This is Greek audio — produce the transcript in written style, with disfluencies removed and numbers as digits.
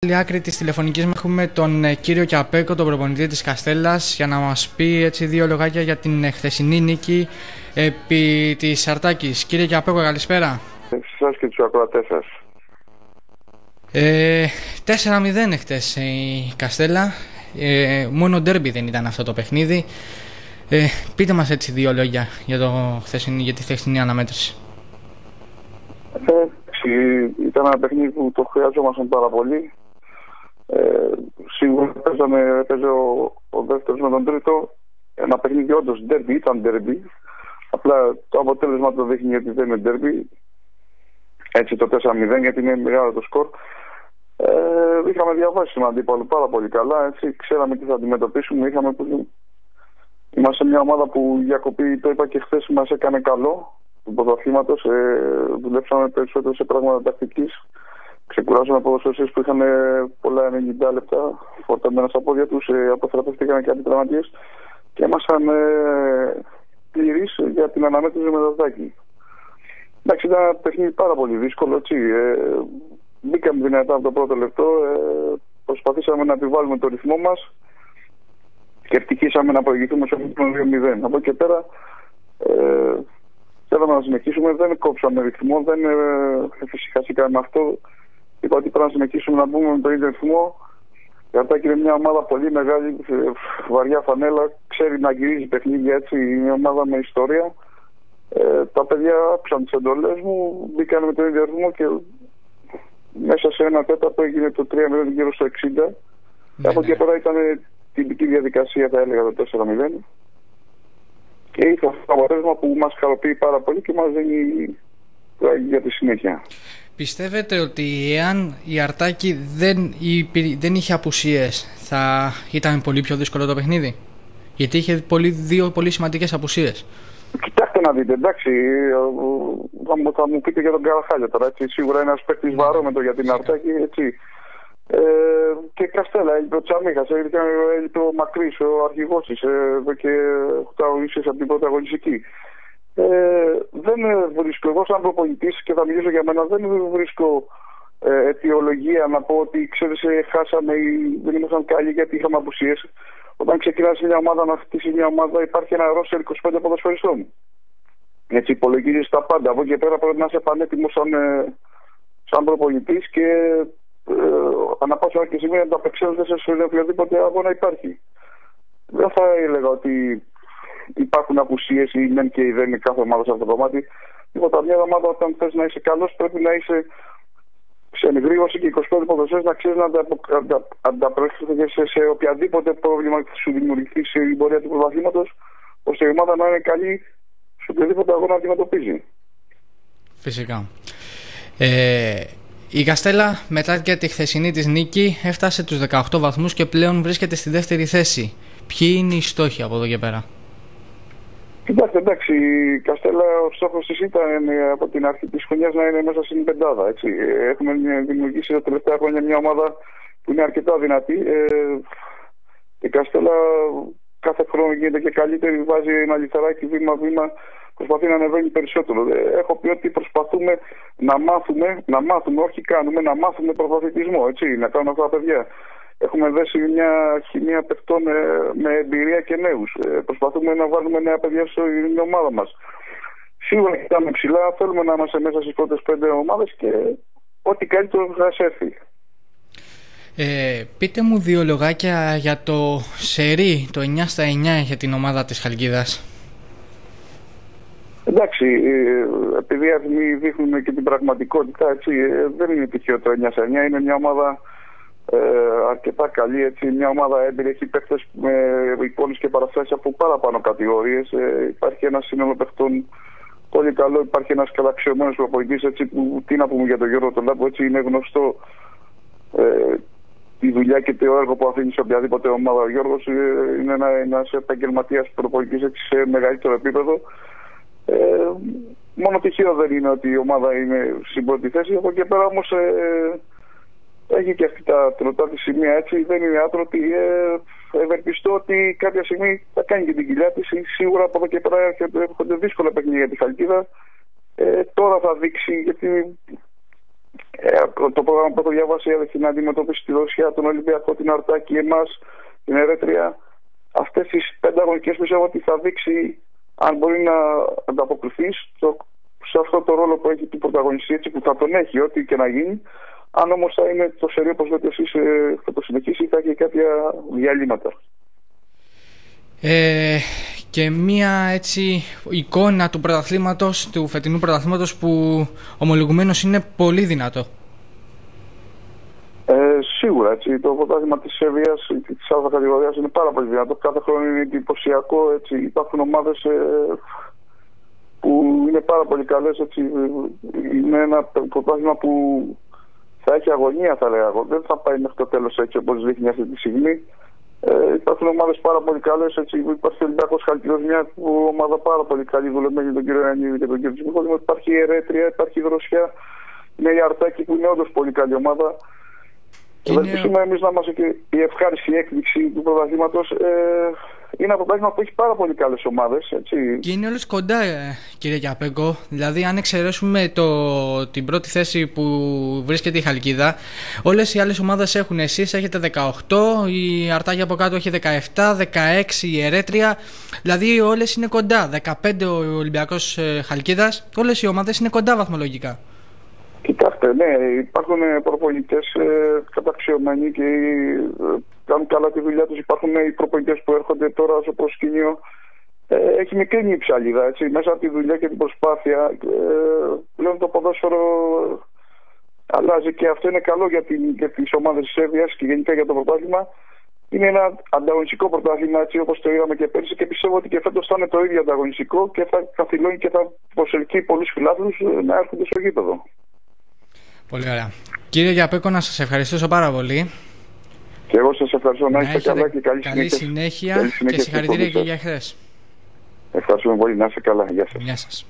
Στην άκρη της τηλεφωνικής έχουμε τον κύριο Κιαπέκο, τον προπονητή της Καστέλλας, για να μας πει έτσι δύο λογάκια για την χθεσινή νίκη επί της Αρτάκης. Κύριε Κιαπέκο, καλησπέρα. Σας και τους ακροατές σας. 4-0 χτες η Καστέλλα. Μόνο ντέρμπι δεν ήταν αυτό το παιχνίδι. Πείτε μας έτσι δύο λόγια για τη χθεσινή αναμέτρηση. Ήταν ένα παιχνίδι που το χρειαζόμασταν πάρα πολύ. Σίγουρα έπαιζε ο δεύτερος με τον τρίτο. Ένα παιχνίδι όντως ντέρμπι, ήταν ντέρμπι. Απλά το αποτέλεσμα το δείχνει ότι δεν είναι ντέρμπι. Έτσι το 4-0, γιατί είναι μεγάλο το σκορ. Είχαμε διαβάσει τον αντίπαλο πάρα πολύ καλά. Έτσι, ξέραμε τι θα αντιμετωπίσουμε. Είμαστε μια ομάδα που η διακοπή, το είπα και χθες, μας έκανε καλό του πρωταθλήματος. Δουλέψαμε περισσότερο σε πράγματα τακτικής. Ξεκουράσαμε ποδοσφαιριστές που είχαν πολλά 90 λεπτά φορταμένα στα πόδια τους. Αποθεραπευτήκαν και αντιτραυματίες και ήμασταν πληρείς για την αναμέτρηση με το Αρτάκη. Εντάξει, ήταν ένα παιχνίδι πάρα πολύ δύσκολο. Μπήκαμε δυνατά από το πρώτο λεπτό. Προσπαθήσαμε να επιβάλλουμε το ρυθμό μας και ευτυχήσαμε να προηγηθούμε στο 2-0. Από εκεί και πέρα θέλαμε να συνεχίσουμε. Δεν κόψαμε ρυθμό, δεν εφησυχαστήκαμε με αυτό. Είπα ότι πρέπει να συνεχίσουμε να μπούμε με τον ίδιο ρυθμό. Η Αρτάκη είναι μια ομάδα πολύ μεγάλη, βαριά φανέλα, ξέρει να γυρίζει παιχνίδια, έτσι. Είναι μια ομάδα με ιστορία. Τα παιδιά άκουσαν τις εντολές μου, μπήκαν με τον ίδιο ρυθμό και μέσα σε ένα τέταρτο έγινε το 3-0 γύρω στο 60. Από εκεί πέρα ήταν τυπική διαδικασία, θα έλεγα, το 4-0. Και ήρθε αυτό το αποτέλεσμα που μας χαροποιεί πάρα πολύ και μας δίνει για τη συνέχεια. Πιστεύετε ότι εάν η Αρτάκη δεν είχε απουσίες, θα ήταν πολύ πιο δύσκολο το παιχνίδι? Γιατί είχε δύο πολύ σημαντικές απουσίες. Κοιτάξτε να δείτε, εντάξει, θα μου πείτε για τον Καραχάλια τώρα, έτσι. Σίγουρα είναι ένας παίκτης βαρόμετρο για την Αρτάκη, έτσι. Και Καστέλλα, έλειπε ο Τσαμίχας, έλειπε ο Μακρύς, ο αρχηγός της, εδώ και 8 ώρες από την πρώτη αγωνιστική. Δεν βρίσκω, εγώ σαν προπονητής, και θα μιλήσω για μένα, δεν βρίσκω αιτιολογία να πω ότι ξέρεις, χάσαμε ή δεν ήμασταν καλοί γιατί είχαμε απουσίες. Όταν ξεκινάς μια ομάδα να χτίσει μια ομάδα, υπάρχει ένα ρόστερ 25 ποδοσφαιριστών. Έτσι, υπολογίζεις τα πάντα. Από εκεί και πέρα πρέπει να είσαι πανέτοιμος σαν προπονητής και ανά πάσα και σημεία να τα απεξέλθεις σε οποιοδήποτε αγώνα υπάρχει. Δεν θα έλεγα ότι υπάρχουν απουσίες ή μεν και δεν είναι κάθε ομάδα σε αυτό το κομμάτι. Τίποτα. Μια ομάδα, όταν θες να είσαι καλός, πρέπει να είσαι σε εγρήγορση και 25 ποδοσφαίρες, να ξέρεις να ανταπεξέλθεις σε οποιαδήποτε πρόβλημα σου δημιουργηθεί στην πορεία του πρωταθλήματος, ώστε η ομάδα να είναι καλή σε οποιοδήποτε αγώνα αντιμετωπίζει. Φυσικά. Η Καστέλλα μετά και τη χθεσινή της νίκη έφτασε τους 18 βαθμούς και πλέον βρίσκεται στη δεύτερη θέση. Ποιοι είναι οι στόχοι από εδώ και πέρα? Κοιτάξτε, εντάξει, η Καστέλλα, ο στόχος της ήταν από την αρχή της χρονιάς να είναι μέσα στην πεντάδα. Έτσι. Έχουμε δημιουργήσει τα τελευταία χρόνια μια ομάδα που είναι αρκετά δυνατή. Η Καστέλλα κάθε χρόνο γίνεται και καλύτερη, βάζει ένα λιθαράκι βήμα-βήμα, προσπαθεί να ανεβαίνει περισσότερο. Έχω πει ότι προσπαθούμε να μάθουμε, όχι κάνουμε, να μάθουμε πρωταθλητισμό, έτσι, να κάνουν αυτά τα παιδιά. Έχουμε δέσει μια χημεία παιχτών με εμπειρία και νέους. Προσπαθούμε να βάλουμε νέα παιδιά στην ομάδα μας. Σίγουρα κοιτάμε ψηλά, θέλουμε να είμαστε μέσα στις πρώτες 5 ομάδες και ό,τι καλύτερο θα σε έρθει. Πείτε μου δύο λογάκια για το σερί, το 9-9 για την ομάδα της Χαλκίδας. Εντάξει, επειδή οι αριθμοί δείχνουν και την πραγματικότητα, έτσι, δεν είναι τυχαίο το 9-9, είναι μια ομάδα αρκετά καλή, έτσι, μια ομάδα έμπειρη, έχει παίκτες με εικόνες και παραστάσεις από παραπάνω κατηγορίες. Υπάρχει ένα σύνολο παιχτών πολύ καλό, υπάρχει ένας καλαξιωμένος προπονητής, έτσι, που τι να πούμε για τον Γιώργο τον Λάμπο, έτσι, είναι γνωστό τη δουλειά και το έργο που αφήνει σε οποιαδήποτε ομάδα. Ο Γιώργος είναι ένας επαγγελματίας προπονητής, έτσι, σε μεγαλύτερο επίπεδο. Μόνο τυχαίο δεν είναι ότι η ομάδα είναι στην πρώτη θέση. Από εκεί πέρα όμως έχει και αυτή τα τροτά τη σημεία, έτσι, δεν είναι άτρωτη. Ευελπιστώ ότι κάποια στιγμή θα κάνει και την κοιλιά της. Σίγουρα από εδώ και πέρα έρχονται δύσκολα παιχνίδια για τη Χαλκίδα. Τώρα θα δείξει, γιατί Το πρόγραμμα που έχω διαβάσει έχει να αντιμετωπίσει τη Ρωσία, τον Ολυμπιακό, την Αρτάκη, εμάς, την Ερέτρια. Αυτές τις 5 αγωνικές πιστεύω ότι θα δείξει αν μπορεί να ανταποκριθεί σε αυτό το ρόλο που έχει του πρωταγωνιστή, έτσι, που θα τον έχει, ό,τι και να γίνει. Αν όμως θα είναι το σερί, όπως λέτε εσείς, θα το συνεχίσει ή θα έχει κάποια διαλύματα. Και μία έτσι εικόνα του πρωταθλήματος, του φετινού πρωταθλήματος, που ομολογουμένως είναι πολύ δυνατό. Σίγουρα, έτσι, το πρωτάθλημα της Σερβίας, της Α κατηγορίας, είναι πάρα πολύ δυνατό. Κάθε χρόνο είναι εντυπωσιακό, έτσι. Υπάρχουν ομάδες που είναι πάρα πολύ καλές, έτσι. Είναι ένα πρωτάθλημα που θα έχει αγωνία, θα λέγαμε. Δεν θα πάει μέχρι το τέλος, έτσι, όπως δείχνει αυτή τη στιγμή. Υπάρχουν ομάδες πάρα πολύ καλές, έτσι. Υπάρχει ο Ολυμπιακός Χαλκιδός, μια ομάδα πάρα πολύ καλή, δουλεμένη τον κύριο Ιαννίδη και τον κύριο Τσιμικόλη. Υπάρχει η Ερέτρια, υπάρχει η Δροσιά, είναι η Αρτάκη που είναι όντως πολύ καλή ομάδα. Ελπίζουμε εμείς να είμαστε και η ευχάριστη έκπληξη του πρωταθλήματος. Είναι ένα πρωτάθλημα που έχει πάρα πολύ καλές ομάδες. Έτσι. Και είναι όλες κοντά, κύριε Κιαπέκο. Δηλαδή, αν εξαιρέσουμε την πρώτη θέση που βρίσκεται η Χαλκίδα, όλες οι άλλες ομάδες έχουν. Εσείς έχετε 18, η Αρτάκη από κάτω έχει 17, 16 η Ερέτρια. Δηλαδή, όλες είναι κοντά. 15 ο Ολυμπιακός Χαλκίδας. Όλες οι ομάδες είναι κοντά βαθμολογικά. Κοιτάξτε, ναι, υπάρχουν προπονητές καταξιωμένοι και κάνουν καλά τη δουλειά τους. Υπάρχουν οι προπονητές που έρχονται τώρα στο προσκήνιο. Έχει μικρύνει η ψαλίδα, έτσι. Μέσα από τη δουλειά και την προσπάθεια πλέον το ποδόσφαιρο αλλάζει και αυτό είναι καλό για τις ομάδες της Σέρβιας και γενικά για το πρωτάθλημα. Είναι ένα ανταγωνιστικό πρωτάθλημα, έτσι όπως το είδαμε και πέρυσι, και πιστεύω ότι και φέτος θα είναι το ίδιο ανταγωνιστικό και θα καθυλώνει και θα προσελκύει πολλούς φιλάθλους να έρχονται στο γήπεδο. Πολύ ωραία. Κύριε Κιαπέκο, να σας ευχαριστήσω πάρα πολύ. Και εγώ σας ευχαριστώ. Να είστε καλά και καλή συνέχεια και συγχαρητήρια και για χθες. Ευχαριστούμε πολύ. Να είστε καλά. Γεια σας. Γεια σας.